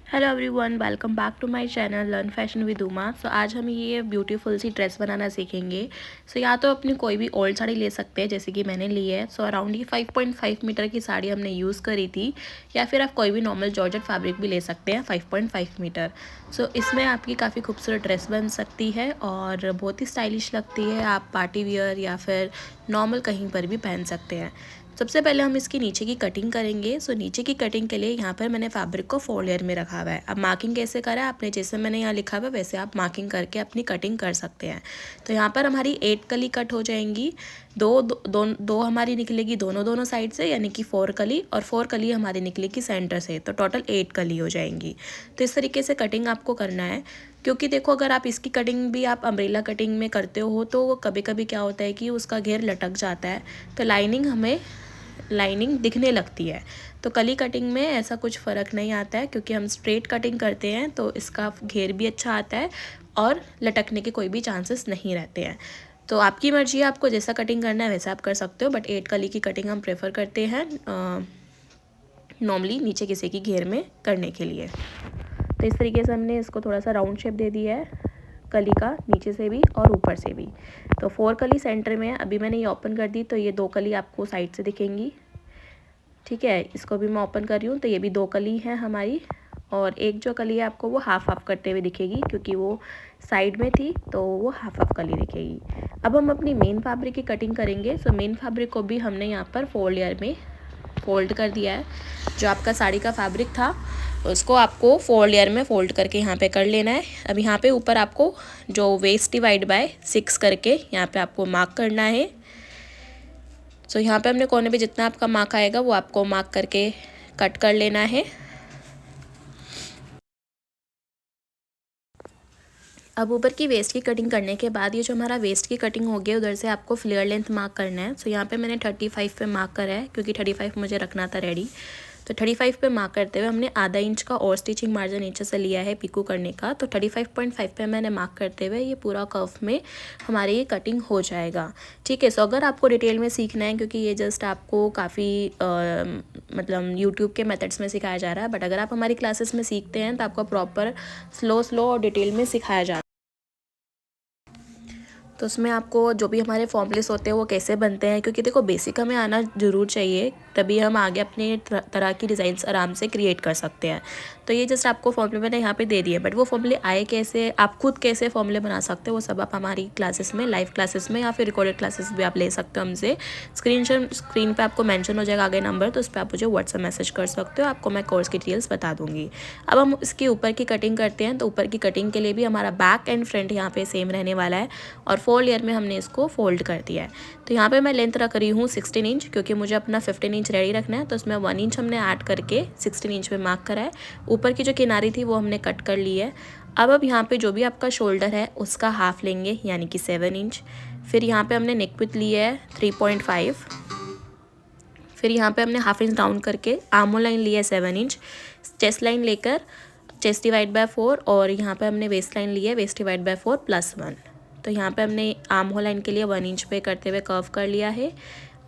Hello everyone, welcome back to my channel learn fashion with Uma. So आज हम ये beautiful सी dress बनाना सीखेंगे। सो या तो अपनी कोई भी ओल्ड साड़ी ले सकते हैं जैसे कि मैंने ली है। सो अराउंड ये 5.5 मीटर की साड़ी हमने यूज़ करी थी, या फिर आप कोई भी नॉर्मल जॉर्जेट फैब्रिक भी ले सकते हैं 5.5 मीटर। सो इसमें आपकी काफ़ी खूबसूरत ड्रेस बन सकती है और बहुत ही स्टाइलिश लगती है। आप पार्टी वियर या फिर नॉर्मल कहीं पर भी पहन सकते हैं। सबसे पहले हम इसकी नीचे की कटिंग करेंगे। सो नीचे की कटिंग के लिए यहाँ पर मैंने फैब्रिक को 4 लेयर में रखा हुआ है। अब मार्किंग कैसे करा है आपने, जैसे मैंने यहाँ लिखा हुआ है वैसे आप मार्किंग करके अपनी कटिंग कर सकते हैं। तो यहाँ पर हमारी 8 कली कट हो जाएंगी। दो हमारी निकलेगी दोनों साइड से, यानी कि 4 कली, और 4 कली हमारी निकलेगी सेंटर से, तो टोटल 8 कली हो जाएंगी। तो इस तरीके से कटिंग आपको करना है, क्योंकि देखो अगर आप इसकी कटिंग भी आप अम्ब्रेला कटिंग में करते हो तो कभी कभी क्या होता है कि उसका घेर लटक जाता है, तो लाइनिंग दिखने लगती है। तो कली कटिंग में ऐसा कुछ फ़र्क नहीं आता है, क्योंकि हम स्ट्रेट कटिंग करते हैं तो इसका घेर भी अच्छा आता है और लटकने के कोई भी चांसेस नहीं रहते हैं। तो आपकी मर्ज़ी है, आपको जैसा कटिंग करना है वैसा आप कर सकते हो, बट 8 कली की कटिंग हम प्रेफर करते हैं नॉर्मली नीचे किसी की घेर में करने के लिए। तो इस तरीके से हमने इसको थोड़ा सा राउंड शेप दे दिया है कली का, नीचे से भी और ऊपर से भी। तो 4 कली सेंटर में है। अभी मैंने ये ओपन कर दी तो ये 2 कली आपको साइड से दिखेंगी। ठीक है, इसको भी मैं ओपन कर रही हूँ तो ये भी 2 कली है हमारी, और एक जो कली है आपको वो हाफ हाफ करते हुए दिखेगी, क्योंकि वो साइड में थी तो वो हाफ हाफ कली दिखेगी। अब हम अपनी मेन फैब्रिक की कटिंग करेंगे। सो मेन फैब्रिक को भी हमने यहाँ पर 4 लेयर में फोल्ड कर दिया है। जो आपका साड़ी का फैब्रिक था उसको आपको 4 लेयर में फोल्ड करके यहाँ पे कर लेना है। अब यहाँ पे ऊपर आपको जो वेस्ट डिवाइड बाय 6 करके यहाँ पे आपको मार्क करना है। सो यहाँ पे हमने कोने पे जितना आपका मार्क आएगा वो आपको मार्क करके कट कर लेना है। अब ऊपर की वेस्ट की कटिंग करने के बाद ये जो हमारा वेस्ट की कटिंग हो गया, उधर से आपको फ्लेयर लेंथ मार्क करना है। सो यहाँ पे मैंने 35 पे मार्क करा है, क्योंकि 35 मुझे रखना था रेडी। तो 35 पे मार्क करते हुए हमने आधा इंच का और स्टिचिंग मार्जिन नीचे से लिया है पिको करने का। तो 35.5 पे मैंने मार्क करते हुए ये पूरा कर्व में हमारी ये कटिंग हो जाएगा। ठीक है। सो अगर आपको डिटेल में सीखना है, क्योंकि ये जस्ट आपको काफ़ी मतलब यूट्यूब के मेथड्स में सिखाया जा रहा है, बट अगर आप हमारी क्लासेस में सीखते हैं तो आपको प्रॉपर स्लो और डिटेल में सिखाया जा रहा है। तो उसमें आपको जो भी हमारे फॉर्मूलेस होते हैं वो कैसे बनते हैं, क्योंकि देखो बेसिक हमें आना ज़रूर चाहिए, तभी हम आगे अपने तरह की डिज़ाइंस आराम से क्रिएट कर सकते हैं। तो ये जस्ट आपको फॉर्मूले मैंने यहाँ पे दे दिए, बट वो फॉर्मूले आए कैसे, आप खुद कैसे फॉर्मूले बना सकते हो, वो सब आप हमारी क्लासेस में, लाइव क्लासेस में या फिर रिकॉर्डेड क्लासेस भी आप ले सकते हो हमसे। स्क्रीन पर आपको मैंशन हो जाएगा आगे नंबर, तो उस पर आप मुझे व्हाट्सएप मैसेज कर सकते हो, आपको मैं कोर्स की डिटेल्स बता दूँगी। अब हम इसके ऊपर की कटिंग करते हैं। तो ऊपर की कटिंग के लिए भी हमारा बैक एंड फ्रंट यहाँ पे सेम रहने वाला है, और 4 लेयर में हमने इसको फोल्ड कर दिया है। तो यहाँ पे मैं लेंथ रख रही हूँ 16 इंच, क्योंकि मुझे अपना 15 इंच रेडी रखना है। तो उसमें 1 इंच हमने ऐड करके 16 इंच में मार्क करा है। ऊपर की जो किनारी थी वो हमने कट कर ली है। अब यहाँ पे जो भी आपका शोल्डर है उसका हाफ लेंगे, यानी कि 7 इंच। फिर यहाँ पे हमने नेक विड्थ ली है 3.5। फिर यहाँ पे हमने हाफ इंच डाउन करके आर्मोल लाइन ली है 7 इंच। चेस्ट लाइन लेकर चेस्ट डिवाइड बाय 4, और यहाँ पे हमने वेस्ट लाइन ली है वेस्ट डिवाइड बाय 4 + 1। तो यहाँ पे हमने आर्म होल लाइन के लिए 1 इंच पे करते हुए कर्व कर लिया है,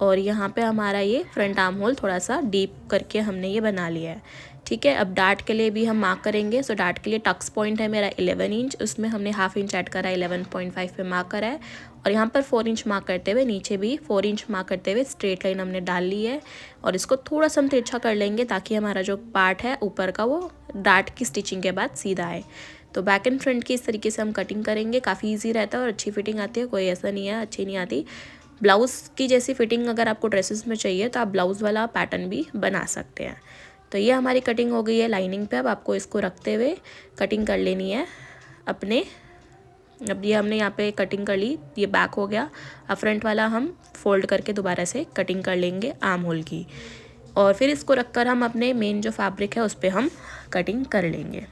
और यहाँ पे हमारा ये फ्रंट आर्म होल थोड़ा सा डीप करके हमने ये बना लिया है। ठीक है। अब डार्ट के लिए भी हम मार्क करेंगे। सो डार्ट के लिए टक्स पॉइंट है मेरा 11 इंच, उसमें हमने हाफ इंच ऐड करा है, 11.5 पे मार्क करा है, और यहाँ पर 4 इंच मार्क करते हुए नीचे भी 4 इंच मार्क करते हुए स्ट्रेट लाइन हमने डाल ली है। और इसको थोड़ा सा हम तिरछा कर लेंगे, ताकि हमारा जो पार्ट है ऊपर का वो डार्ट की स्टिचिंग के बाद सीधा आए। तो बैक एंड फ्रंट की इस तरीके से हम कटिंग करेंगे। काफ़ी इजी रहता है और अच्छी फिटिंग आती है, कोई ऐसा नहीं है अच्छी नहीं आती। ब्लाउज़ की जैसी फिटिंग अगर आपको ड्रेसेस में चाहिए तो आप ब्लाउज़ वाला पैटर्न भी बना सकते हैं। तो ये हमारी कटिंग हो गई है लाइनिंग पे। अब आपको इसको रखते हुए कटिंग कर लेनी है अपने। अब ये हमने यहाँ पे कटिंग कर ली, ये बैक हो गया। अब फ्रंट वाला हम फोल्ड करके दोबारा से कटिंग कर लेंगे आर्म होल की, और फिर इसको रखकर हम अपने मेन जो फैब्रिक है उस पर हम कटिंग कर लेंगे।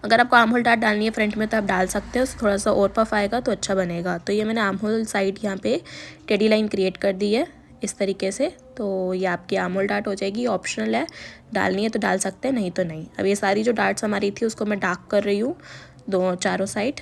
अगर आपको आर्म होल डार्ट डालनी है फ्रंट में तो आप डाल सकते हो, उससे थोड़ा सा और पफ आएगा तो अच्छा बनेगा। तो ये मैंने आर्म होल साइड यहाँ पे टेडी लाइन क्रिएट कर दी है इस तरीके से। तो ये आपकी आर्म होल डार्ट हो जाएगी, ऑप्शनल है, डालनी है तो डाल सकते हैं, नहीं तो नहीं। अब ये सारी जो डार्ट्स हमारी थी उसको मैं डार्क कर रही हूँ चारों साइड।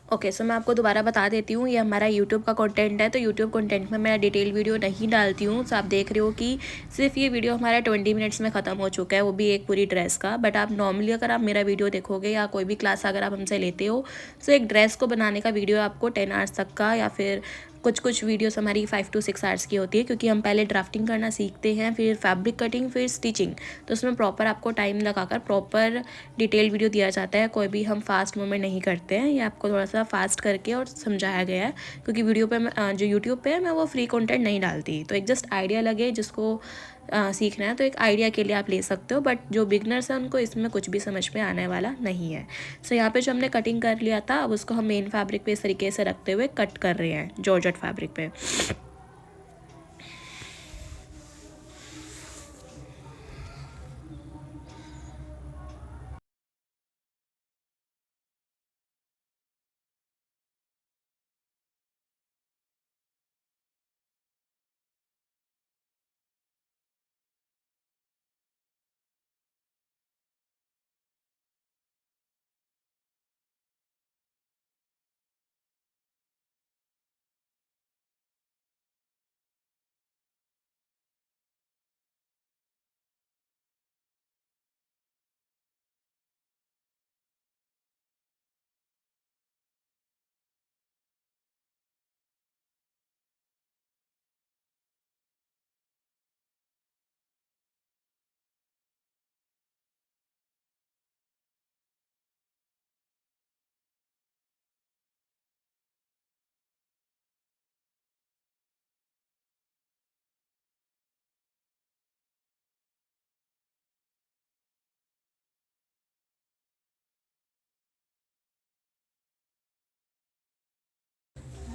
ओके, सो मैं आपको दोबारा बता देती हूँ, ये हमारा यूट्यूब का कंटेंट है। तो यूट्यूब कंटेंट में मैं डिटेल वीडियो नहीं डालती हूँ। सो आप देख रहे हो कि सिर्फ ये वीडियो हमारा 20 मिनट्स में ख़त्म हो चुका है, वो भी एक पूरी ड्रेस का। बट आप नॉर्मली अगर आप मेरा वीडियो देखोगे या कोई भी क्लास अगर आप हमसे लेते हो, सो एक ड्रेस को बनाने का वीडियो आपको 10 आवर्स तक का, या फिर कुछ कुछ वीडियोस हमारी 5 to 6 आवर्स की होती है, क्योंकि हम पहले ड्राफ्टिंग करना सीखते हैं, फिर फैब्रिक कटिंग, फिर स्टिचिंग। तो उसमें प्रॉपर आपको टाइम लगाकर प्रॉपर डिटेल वीडियो दिया जाता है। कोई भी हम फास्ट मूवमेंट नहीं करते हैं, ये आपको थोड़ा सा फास्ट करके और समझाया गया है, क्योंकि वीडियो पे जो यूट्यूब पे है मैं वो फ्री कंटेंट नहीं डालती। तो एक जस्ट आइडिया लगे जिसको सीखना है तो एक आइडिया के लिए आप ले सकते हो, बट जो बिगनर्स हैं उनको इसमें कुछ भी समझ में आने वाला नहीं है। सो यहाँ पे जो हमने कटिंग कर लिया था, अब उसको हम मेन फैब्रिक पे इस तरीके से रखते हुए कट कर रहे हैं जॉर्जेट फैब्रिक पे।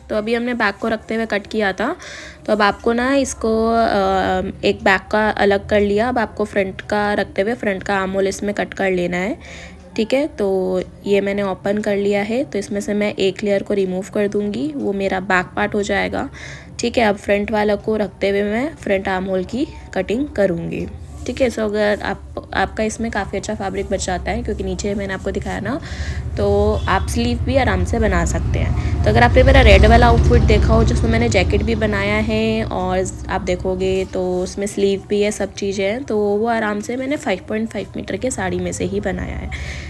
तो अभी हमने बैक को रखते हुए कट किया था। तो अब आपको ना इसको एक बैक का अलग कर लिया, अब आपको फ्रंट का रखते हुए फ्रंट का आर्म होल इसमें कट कर लेना है। ठीक है, तो ये मैंने ओपन कर लिया है। तो इसमें से मैं एक लेयर को रिमूव कर दूंगी, वो मेरा बैक पार्ट हो जाएगा। ठीक है, अब फ्रंट वाला को रखते हुए मैं फ्रंट आर्म होल की कटिंग करूँगी। ठीक है, सो अगर आपका इसमें काफ़ी अच्छा फैब्रिक बच जाता है, क्योंकि नीचे मैंने आपको दिखाया ना, तो आप स्लीव भी आराम से बना सकते हैं। तो अगर आपने मेरा रेड वाला आउटफिट देखा हो जिसमें मैंने जैकेट भी बनाया है और आप देखोगे तो उसमें स्लीव भी है, सब चीज़ें हैं, तो वो आराम से मैंने 5.5 मीटर के साड़ी में से ही बनाया है।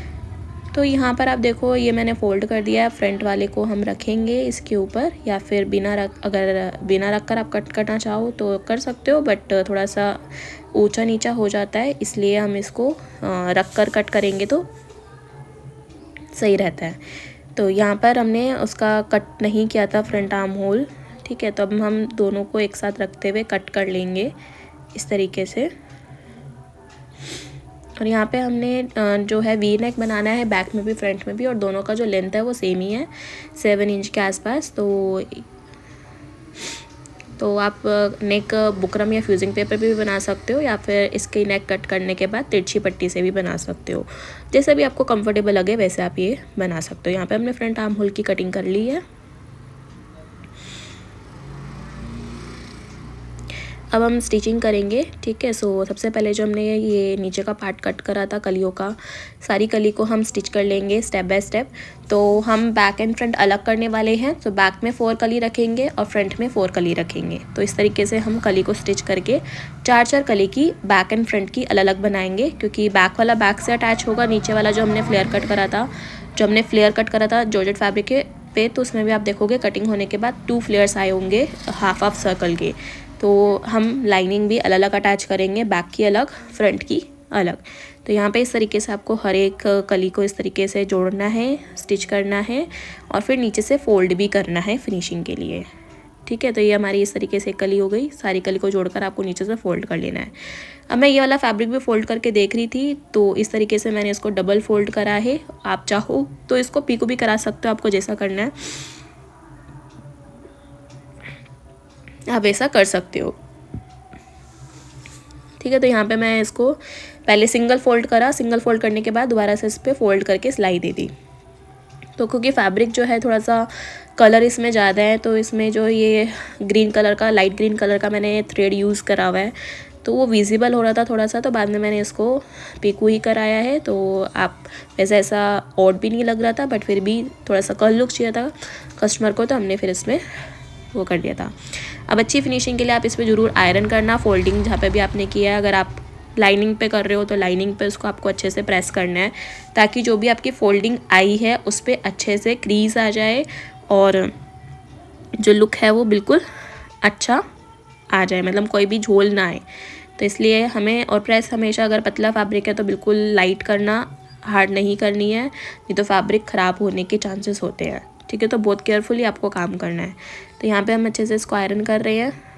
तो यहाँ पर आप देखो ये मैंने फ़ोल्ड कर दिया है। फ्रंट वाले को हम रखेंगे इसके ऊपर, या फिर अगर बिना रख कर आप कट करना चाहो तो कर सकते हो, बट थोड़ा सा ऊंचा नीचा हो जाता है, इसलिए हम इसको रख कर कट करेंगे तो सही रहता है। तो यहाँ पर हमने उसका कट नहीं किया था फ्रंट आर्म होल। ठीक है, तो अब हम दोनों को एक साथ रखते हुए कट कर लेंगे इस तरीके से। और यहाँ पे हमने जो है वी नेक बनाना है, बैक में भी फ्रंट में भी, और दोनों का जो लेंथ है वो सेम ही है, 7 इंच के आसपास। तो आप नेक बुकरम या फ्यूजिंग पेपर पे भी बना सकते हो, या फिर इसकी नेक कट करने के बाद तिरछी पट्टी से भी बना सकते हो। जैसे भी आपको कंफर्टेबल लगे वैसे आप ये बना सकते हो। यहाँ पे हमने फ्रंट आर्म होल की कटिंग कर ली है। अब हम स्टिचिंग करेंगे। ठीक है, सो सबसे पहले जो हमने ये नीचे का पार्ट कट करा था कलियों का, सारी कली को हम स्टिच कर लेंगे स्टेप बाय स्टेप। तो हम बैक एंड फ्रंट अलग करने वाले हैं, तो बैक में 4 कली रखेंगे और फ्रंट में 4 कली रखेंगे। तो इस तरीके से हम कली को स्टिच करके 4-4 कली की बैक एंड फ्रंट की अलग अलग बनाएंगे, क्योंकि बैक वाला बैक से अटैच होगा, नीचे वाला जो हमने फ्लेयर कट करा था जॉर्जेट फैब्रिक पे, तो उसमें भी आप देखोगे कटिंग होने के बाद 2 फ्लेयर्स आए होंगे हाफ सर्कल के। तो हम लाइनिंग भी अलग अलग अटैच करेंगे, बैक की अलग, फ्रंट की अलग। तो यहाँ पे इस तरीके से आपको हर एक कली को इस तरीके से जोड़ना है, स्टिच करना है, और फिर नीचे से फोल्ड भी करना है फिनिशिंग के लिए। ठीक है, तो ये हमारी इस तरीके से कली हो गई। सारी कली को जोड़कर आपको नीचे से फोल्ड कर लेना है। अब मैं ये वाला फैब्रिक भी फोल्ड करके देख रही थी, तो इस तरीके से मैंने इसको डबल फोल्ड करा है। आप चाहो तो इसको पीको भी करा सकते हो, आपको जैसा करना है आप ऐसा कर सकते हो। ठीक है, तो यहाँ पे मैं इसको पहले सिंगल फोल्ड करा, सिंगल फोल्ड करने के बाद दोबारा से इस पर फोल्ड करके सिलाई दे दी। तो क्योंकि फैब्रिक जो है थोड़ा सा कलर इसमें ज़्यादा है, तो इसमें जो ये ग्रीन कलर का, लाइट ग्रीन कलर का मैंने थ्रेड यूज़ करा हुआ है, तो वो विजिबल हो रहा था थोड़ा सा, तो बाद में मैंने इसको पिकू ही कराया है। तो आप वैसे ऐसा ऑड भी नहीं लग रहा था, बट फिर भी थोड़ा सा कल लुक चाहिए था कस्टमर को, तो हमने फिर इसमें वो कर दिया था। अब अच्छी फिनिशिंग के लिए आप इस पर ज़रूर आयरन करना, फोल्डिंग जहाँ पे भी आपने किया है। अगर आप लाइनिंग पे कर रहे हो तो लाइनिंग पे उसको आपको अच्छे से प्रेस करना है, ताकि जो भी आपकी फोल्डिंग आई है उस पर अच्छे से क्रीज आ जाए और जो लुक है वो बिल्कुल अच्छा आ जाए, मतलब कोई भी झोल ना आए। तो इसलिए हमें, और प्रेस हमेशा अगर पतला फैब्रिक है तो बिल्कुल लाइट करना, हार्ड नहीं करनी है, नहीं तो फैब्रिक ख़राब होने के चांसेस होते हैं। ठीक है, तो बहुत केयरफुली आपको काम करना है। तो यहाँ पे हम अच्छे से इसको आयरन कर रहे हैं।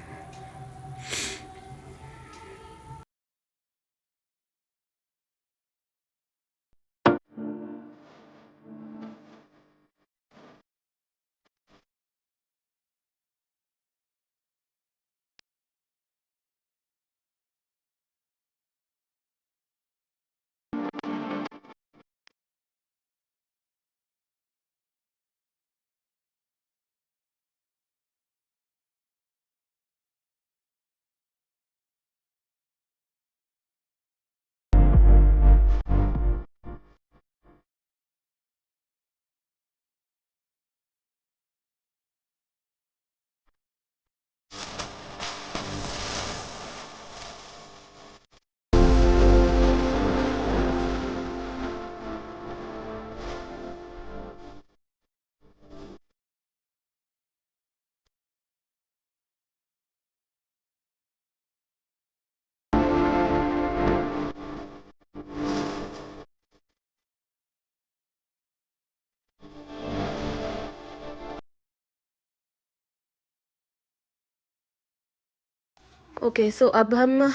ओके, सो अब हम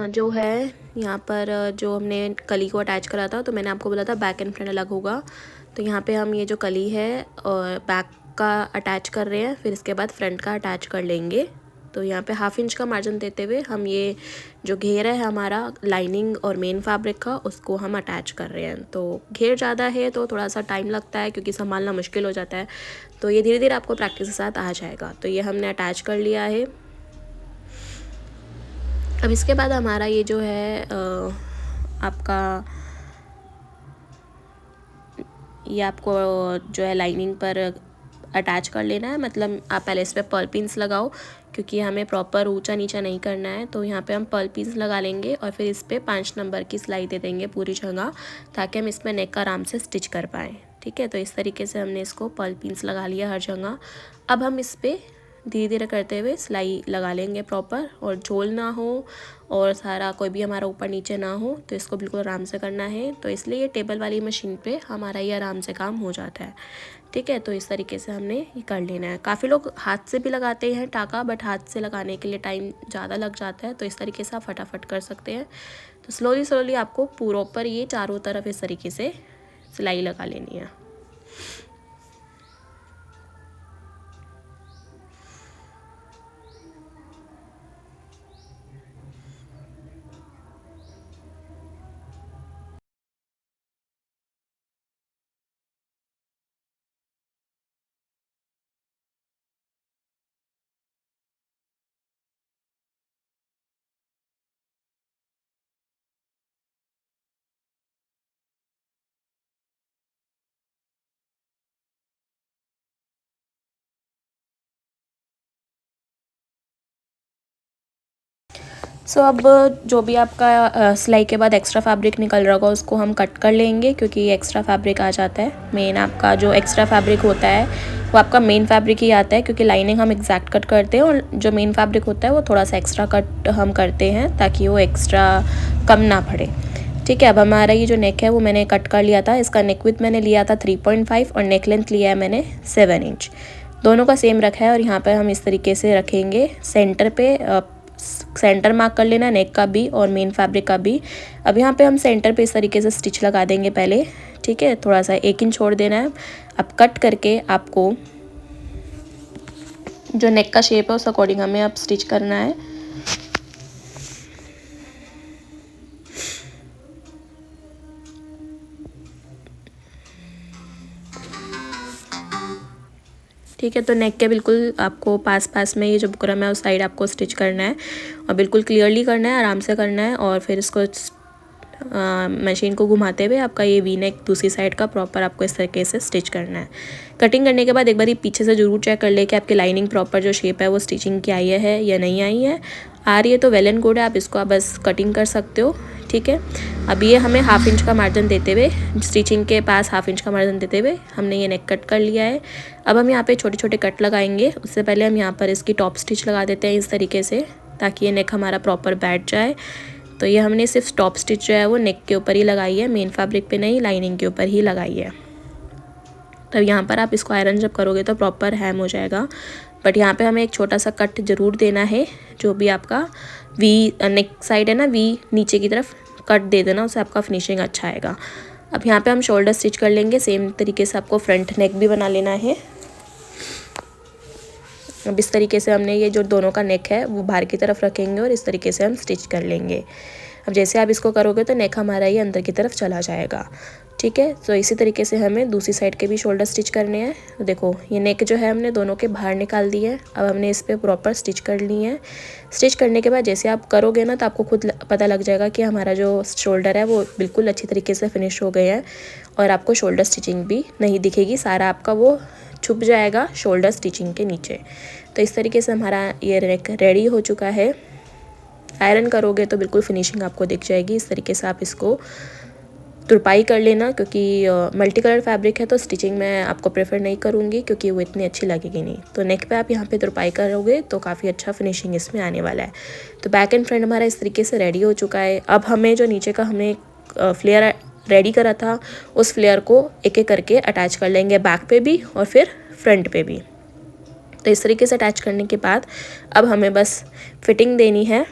जो है यहाँ पर जो हमने कली को अटैच करा था, तो मैंने आपको बोला था बैक एंड फ्रंट अलग होगा। तो यहाँ पे हम ये जो कली है और बैक का अटैच कर रहे हैं, फिर इसके बाद फ्रंट का अटैच कर लेंगे। तो यहाँ पे 1/2 इंच का मार्जिन देते हुए हम ये जो घेर है हमारा लाइनिंग और मेन फैब्रिक का, उसको हम अटैच कर रहे हैं। तो घेर ज़्यादा है तो थोड़ा सा टाइम लगता है, क्योंकि संभालना मुश्किल हो जाता है। तो ये धीरे धीरे आपको प्रैक्टिस के साथ आ जाएगा। तो ये हमने अटैच कर लिया है। अब इसके बाद हमारा ये जो है आपका, ये आपको जो है लाइनिंग पर अटैच कर लेना है। मतलब आप पहले इस पर पर्ल पिन्स लगाओ, क्योंकि हमें प्रॉपर ऊंचा नीचा नहीं करना है। तो यहाँ पे हम पर्ल पिन्स लगा लेंगे और फिर इस पर 5 नंबर की सिलाई दे देंगे पूरी जगह, ताकि हम इसमें नेक आराम से स्टिच कर पाएँ। ठीक है, तो इस तरीके से हमने इसको पर्ल पिन्स लगा लिया हर जगह। अब हम इस पर धीरे धीरे करते हुए सिलाई लगा लेंगे प्रॉपर, और झोल ना हो और सारा कोई भी हमारा ऊपर नीचे ना हो। तो इसको बिल्कुल आराम से करना है। तो इसलिए ये टेबल वाली मशीन पे हमारा ये आराम से काम हो जाता है। ठीक है, तो इस तरीके से हमने ये कर लेना है। काफ़ी लोग हाथ से भी लगाते हैं टाका, बट हाथ से लगाने के लिए टाइम ज़्यादा लग जाता है। तो इस तरीके से आप फटाफट कर सकते हैं। तो स्लोली स्लोली आपको पूरा ऊपर ये चारों तरफ इस तरीके से सिलाई लगा लेनी है। सो अब जो भी आपका सिलाई के बाद एक्स्ट्रा फैब्रिक निकल रहा होगा उसको हम कट कर लेंगे, क्योंकि ये एक्स्ट्रा फैब्रिक आ जाता है। मेन आपका जो एक्स्ट्रा फैब्रिक होता है वो आपका मेन फैब्रिक ही आता है, क्योंकि लाइनिंग हम एग्जैक्ट कट करते हैं और जो मेन फैब्रिक होता है वो थोड़ा सा एक्स्ट्रा कट हम करते हैं, ताकि वो एक्स्ट्रा कम ना पड़े। ठीक है, अब हमारा ये जो नेक है वो मैंने कट कर लिया था। इसका नेक विड्थ मैंने लिया था 3.5 और नेक लेंथ लिया है मैंने 7 इंच। दोनों का सेम रखा है। और यहाँ पर हम इस तरीके से रखेंगे सेंटर पे, सेंटर मार्क कर लेना नेक का भी और मेन फैब्रिक का भी। अब यहाँ पे हम सेंटर पे इस तरीके से स्टिच लगा देंगे पहले। ठीक है, थोड़ा सा 1 इंच छोड़ देना है। अब कट करके आपको जो नेक का शेप है उस अकॉर्डिंग हमें अब स्टिच करना है। ठीक है। तो नेक के बिल्कुल आपको पास में ये जो बुकरम है उस साइड आपको स्टिच करना है और बिल्कुल क्लियरली करना है, आराम से करना है। और फिर इसको मशीन को घुमाते हुए आपका ये वी नेक दूसरी साइड का प्रॉपर आपको इस तरीके से स्टिच करना है। कटिंग करने के बाद एक बार ये पीछे से ज़रूर चेक कर ले कि आपकी लाइनिंग प्रॉपर जो शेप है वो स्टिचिंग की आई है या नहीं आई है। आ रही है तो वेल एंड गुड है, आप इसको आप बस कटिंग कर सकते हो। ठीक है, अब ये हमें 1/2 इंच का मार्जिन देते हुए, स्टिचिंग के पास 1/2 इंच का मार्जिन देते हुए हमने ये नेक कट कर लिया है। अब हम यहाँ पे छोटे छोटे कट लगाएंगे। उससे पहले हम यहाँ पर इसकी टॉप स्टिच लगा देते हैं इस तरीके से, ताकि ये नेक हमारा प्रॉपर बैठ जाए। तो ये हमने सिर्फ टॉप स्टिच जो है वो नेक के ऊपर ही लगाई है, मेन फैब्रिक पे नहीं, लाइनिंग के ऊपर ही लगाई है। तो यहाँ पर आप इसको आयरन जब करोगे तो प्रॉपर हैम हो जाएगा। बट यहाँ पे हमें एक छोटा सा कट ज़रूर देना है, जो भी आपका वी नेक साइड है ना, वी नीचे की तरफ कट दे देना, उससे आपका फिनिशिंग अच्छा आएगा। अब यहाँ पे हम शोल्डर स्टिच कर लेंगे। सेम तरीके से आपको फ्रंट नेक भी बना लेना है। अब इस तरीके से हमने ये जो दोनों का नेक है वो बाहर की तरफ रखेंगे और इस तरीके से हम स्टिच कर लेंगे। अब जैसे आप इसको करोगे तो नेक हमारा ये अंदर की तरफ चला जाएगा। ठीक है, तो इसी तरीके से हमें दूसरी साइड के भी शोल्डर स्टिच करने हैं। तो देखो ये नेक जो है हमने दोनों के बाहर निकाल दी है। अब हमने इस पर प्रॉपर स्टिच कर ली है। स्टिच करने के बाद जैसे आप करोगे ना तो आपको खुद पता लग जाएगा कि हमारा जो शोल्डर है वो बिल्कुल अच्छी तरीके से फिनिश हो गए हैं और आपको शोल्डर स्टिचिंग भी नहीं दिखेगी, सारा आपका वो छुप जाएगा शोल्डर स्टिचिंग के नीचे। तो इस तरीके से हमारा ये नेक रेडी हो चुका है। आयरन करोगे तो बिल्कुल फिनिशिंग आपको दिख जाएगी। इस तरीके से आप इसको तुरपाई कर लेना, क्योंकि मल्टी कलर फैब्रिक है तो स्टिचिंग मैं आपको प्रेफर नहीं करूँगी क्योंकि वो इतनी अच्छी लगेगी नहीं। तो नेक पे आप यहाँ पे तुरपाई करोगे तो काफ़ी अच्छा फिनिशिंग इसमें आने वाला है। तो बैक एंड फ्रंट हमारा इस तरीके से रेडी हो चुका है। अब हमें जो नीचे का हमने फ्लेयर रेडी करा था उस फ्लेयर को एक एक करके अटैच कर लेंगे, बैक पे भी और फिर फ्रंट पे भी। तो इस तरीके से अटैच करने के बाद अब हमें बस फिटिंग देनी है।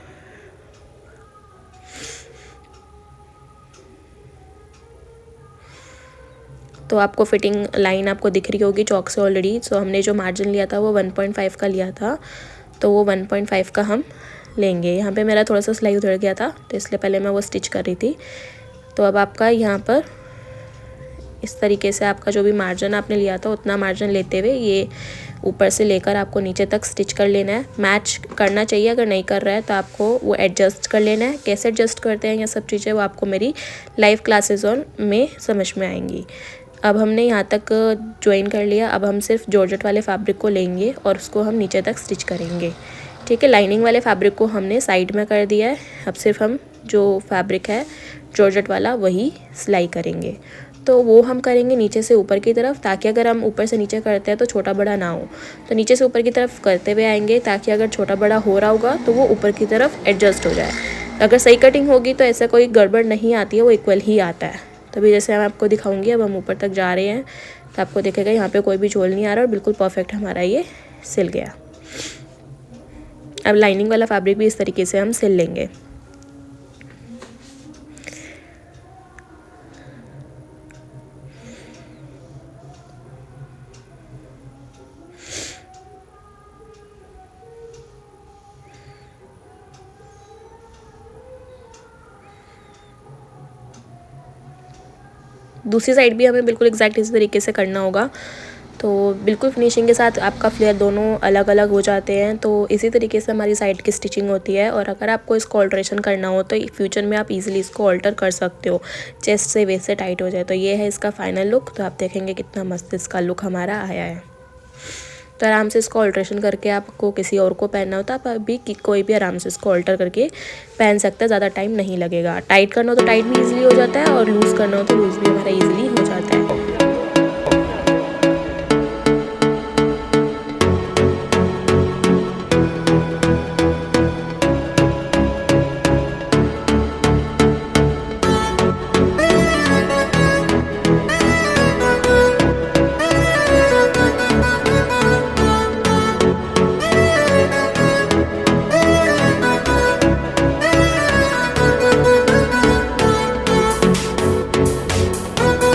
तो आपको फिटिंग लाइन आपको दिख रही होगी चौक से ऑलरेडी। सो हमने जो मार्जिन लिया था वो 1.5 का लिया था, तो वो 1.5 का हम लेंगे। यहाँ पे मेरा थोड़ा सा सिलाई उधड़ गया था तो इसलिए पहले मैं वो स्टिच कर रही थी। तो अब आपका यहाँ पर इस तरीके से आपका जो भी मार्जिन आपने लिया था उतना मार्जिन लेते हुए ये ऊपर से लेकर आपको नीचे तक स्टिच कर लेना है। मैच करना चाहिए, अगर नहीं कर रहा है तो आपको वो एडजस्ट कर लेना है। कैसे एडजस्ट करते हैं ये सब चीज़ें वो आपको मेरी लाइव क्लासेस और में समझ में आएंगी। अब हमने यहाँ तक ज्वाइन कर लिया। अब हम सिर्फ जॉर्जेट वाले फैब्रिक को लेंगे और उसको हम नीचे तक स्टिच करेंगे। ठीक है, लाइनिंग वाले फैब्रिक को हमने साइड में कर दिया है। अब सिर्फ हम जो फैब्रिक है जॉर्जेट वाला वही सिलाई करेंगे। तो वो हम करेंगे नीचे से ऊपर की तरफ, ताकि अगर हम ऊपर से नीचे करते हैं तो छोटा बड़ा ना हो। तो नीचे से ऊपर की तरफ करते हुए आएंगे ताकि अगर छोटा बड़ा हो रहा होगा तो वो ऊपर की तरफ एडजस्ट हो जाए। अगर सही कटिंग होगी तो ऐसा कोई गड़बड़ नहीं आती है, वो इक्वल ही आता है। तभी जैसे मैं आपको दिखाऊंगी, अब हम ऊपर तक जा रहे हैं तो आपको दिखेगा यहाँ पे कोई भी झोल नहीं आ रहा और बिल्कुल परफेक्ट हमारा ये सिल गया। अब लाइनिंग वाला फैब्रिक भी इस तरीके से हम सिल लेंगे। दूसरी साइड भी हमें बिल्कुल एग्जैक्ट इसी तरीके से करना होगा। तो बिल्कुल फिनिशिंग के साथ आपका फ्लेयर दोनों अलग अलग हो जाते हैं। तो इसी तरीके से हमारी साइड की स्टिचिंग होती है। और अगर आपको इसको ऑल्ट्रेशन करना हो तो फ्यूचर में आप इजीली इसको ऑल्टर कर सकते हो, चेस्ट से वेस्ट से टाइट हो जाए। तो ये है इसका फाइनल लुक। तो आप देखेंगे कितना मस्त इसका लुक हमारा आया है। तो आराम से इसको ऑल्ट्रेशन करके आपको किसी और को पहनना होता है, आप अभी कोई भी आराम से इसको ऑल्टर करके पहन सकता है, ज़्यादा टाइम नहीं लगेगा। टाइट करना हो तो टाइट भी ईजिली हो जाता है और लूज़ करना हो तो लूज़ भी हमारा ईजिली हो जाता है।